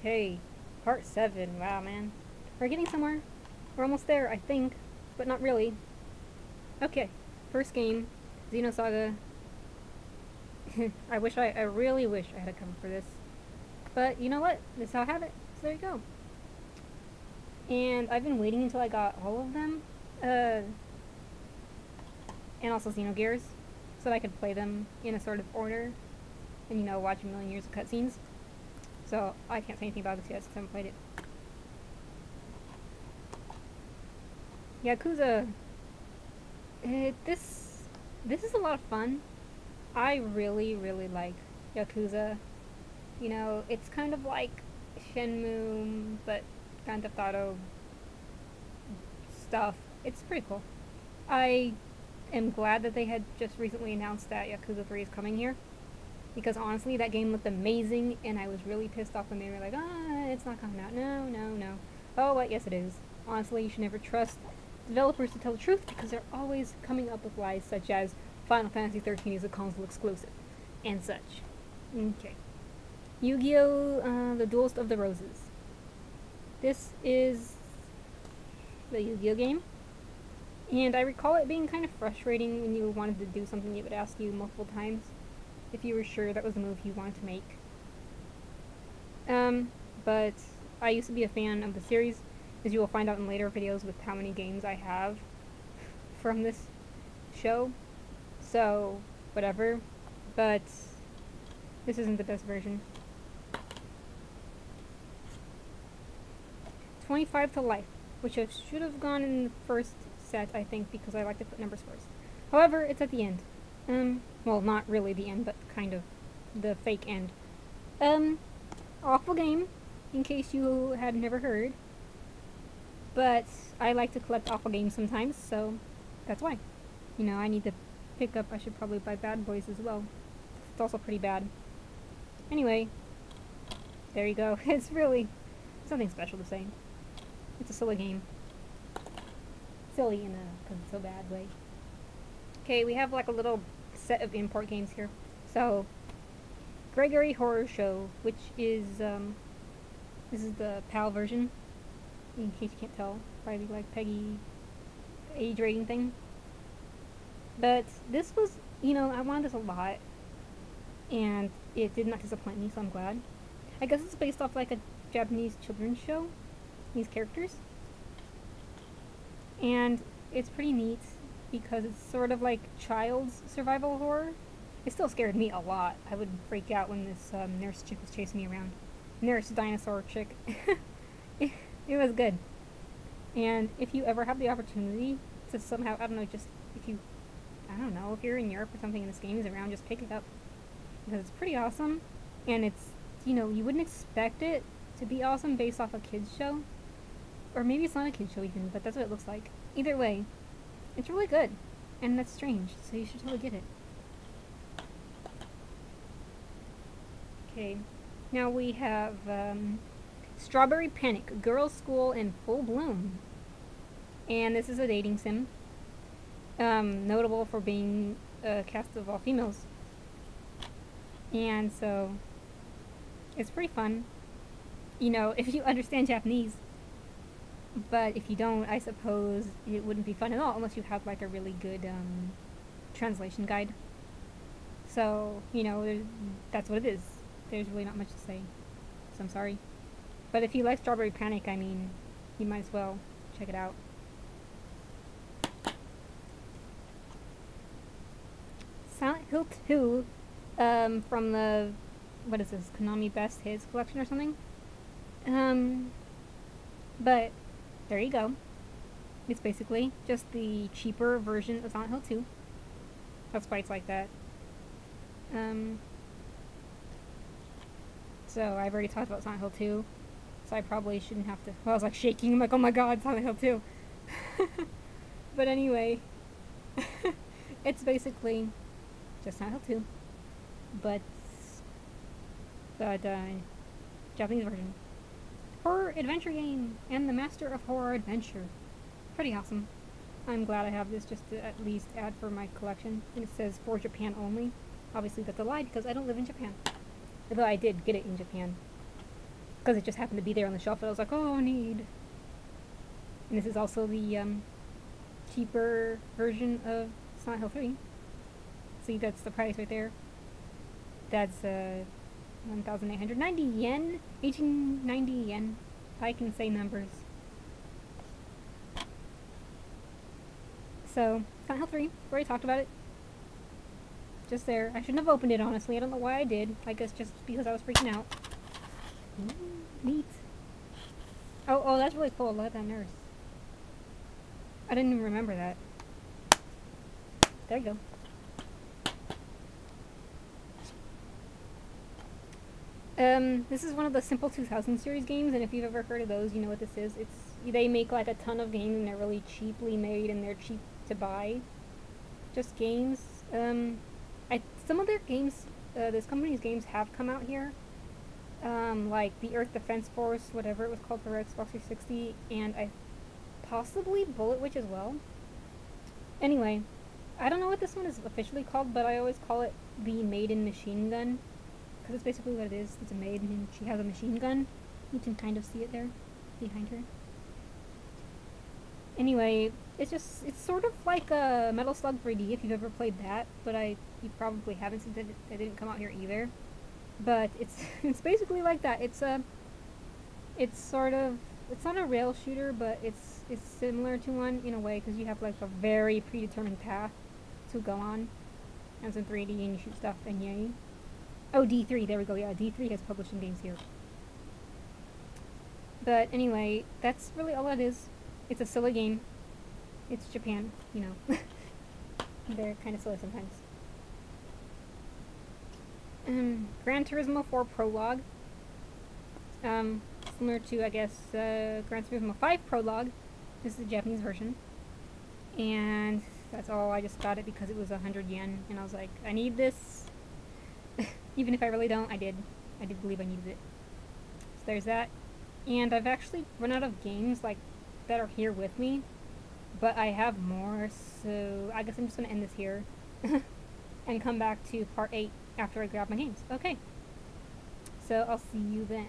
Okay, part 7. Wow, man. We're getting somewhere. We're almost there, I think, but not really. Okay, first game, Xenosaga. I really wish I had a cover for this. But you know what? This is how I have it. So there you go. And I've been waiting until I got all of them. And also Xenogears, so that I could play them in a sort of order. And, you know, watch a million years of cutscenes. So, I can't say anything about this yet since I haven't played it. Yakuza. This is a lot of fun. I really, really like Yakuza. You know, it's kind of like Shenmue, but Grand Theft Auto stuff. It's pretty cool. I am glad that they had just recently announced that Yakuza 3 is coming here. Because honestly, that game looked amazing, and I was really pissed off when they were like, it's not coming out. No, no, no. Oh, what? Yes, it is. Honestly, you should never trust developers to tell the truth, because they're always coming up with lies such as Final Fantasy 13 is a console exclusive, and such. Okay. Yu-Gi-Oh! The Duelist of the Roses. This is the Yu-Gi-Oh! Game. And I recall it being kind of frustrating when you wanted to do something it would ask you multiple times if you were sure that was the move you wanted to make. But I used to be a fan of the series, as you will find out in later videos with how many games I have from this show. So, whatever. But this isn't the best version. 25 to life, which I should have gone in the first set, I think, because I like to put numbers first. However, it's at the end. Well, not really the end, but kind of the fake end. Awful game, in case you had never heard. But I like to collect awful games sometimes, so that's why. You know, I need to pick up, I should probably buy Bad Boys as well. It's also pretty bad. Anyway, there you go. It's really, there's nothing special to say. It's a silly game. Silly in a, because it's so bad way. Okay, we have like a little set of import games here. So, Gregory Horror Show, which is, this is the PAL version, in case you can't tell, probably like Peggy age rating thing. But this was, you know, I wanted this a lot, and it did not disappoint me, so I'm glad. I guess it's based off like a Japanese children's show, these characters. And it's pretty neat, because it's sort of like child's survival horror. It still scared me a lot. I would freak out when this nurse chick was chasing me around. Nurse dinosaur chick. it was good. And if you ever have the opportunity to somehow, I don't know, just if you, I don't know, if you're in Europe or something and this game is around, just pick it up. Because it's pretty awesome. And it's, you know, you wouldn't expect it to be awesome based off a kid's show. Or maybe it's not a kid's show even, but that's what it looks like. Either way, it's really good. And that's strange, so you should totally get it. Okay, now we have Strawberry Panic, Girls' School, and Fullbloom. And this is a dating sim. Notable for being a cast of all females. And so, it's pretty fun. You know, if you understand Japanese. But if you don't, I suppose it wouldn't be fun at all unless you have like a really good translation guide. So, you know, that's what it is. There's really not much to say. So I'm sorry. But if you like Strawberry Panic, I mean, you might as well check it out. Silent Hill 2 from the, what is this, Konami Best Hits collection or something? But there you go. It's basically just the cheaper version of Silent Hill 2. That's why it's like that. So I've already talked about Silent Hill 2, so I probably shouldn't have to. Well, I was like shaking. I'm like, oh my god, Silent Hill 2. But anyway, it's basically just Silent Hill 2, but Japanese version. Horror adventure game, and the master of horror adventure. Pretty awesome. I'm glad I have this just to at least add for my collection. And it says for Japan only. Obviously that's a lie because I don't live in Japan. Although I did get it in Japan. because it just happened to be there on the shelf, and I was like, oh, I need. And this is also the cheaper version of Silent Hill 3. See, that's the price right there. That's 1,890 yen, 1890 yen. I can say numbers. So, Silent Hill 3, we already talked about it. Just there. I shouldn't have opened it, honestly. I don't know why I did. I guess just because I was freaking out. Ooh, neat. Oh, that's really cool. Look at that nurse. I didn't even remember that. There you go. This is one of the Simple 2000 series games, and if you've ever heard of those, you know what this is. They make like a ton of games, and they're really cheaply made, and they're cheap to buy. Just games. Some of their games, this company's games have come out here. Like the Earth Defense Force, whatever it was called for Xbox 360, and possibly Bullet Witch as well. Anyway, I don't know what this one is officially called, but I always call it the Maid and Machine Gun. Because it's basically what it is. It's a maid and she has a machine gun. You can kind of see it there behind her. Anyway, it's sort of like a Metal Slug 3D if you've ever played that, but you probably haven't since it didn't come out here either. But it's basically like that. It's not a rail shooter, but it's similar to one in a way because you have like a very predetermined path to go on. And it's in 3D and you shoot stuff and yay. Oh, D3, there we go, yeah, D3 has publishing games here. But anyway, that's really all it is. It's a silly game. It's Japan, you know. They're kind of silly sometimes. Gran Turismo 4 Prologue. Similar to, I guess, Gran Turismo 5 Prologue. This is the Japanese version. And that's all, I just got it because it was 100 yen, and I was like, I need this. Even if I really don't, I did believe I needed it. So there's that. And I've actually run out of games like that are here with me, but I have more, so I guess I'm just gonna end this here and come back to part 8 after I grab my games. Okay. So I'll see you then.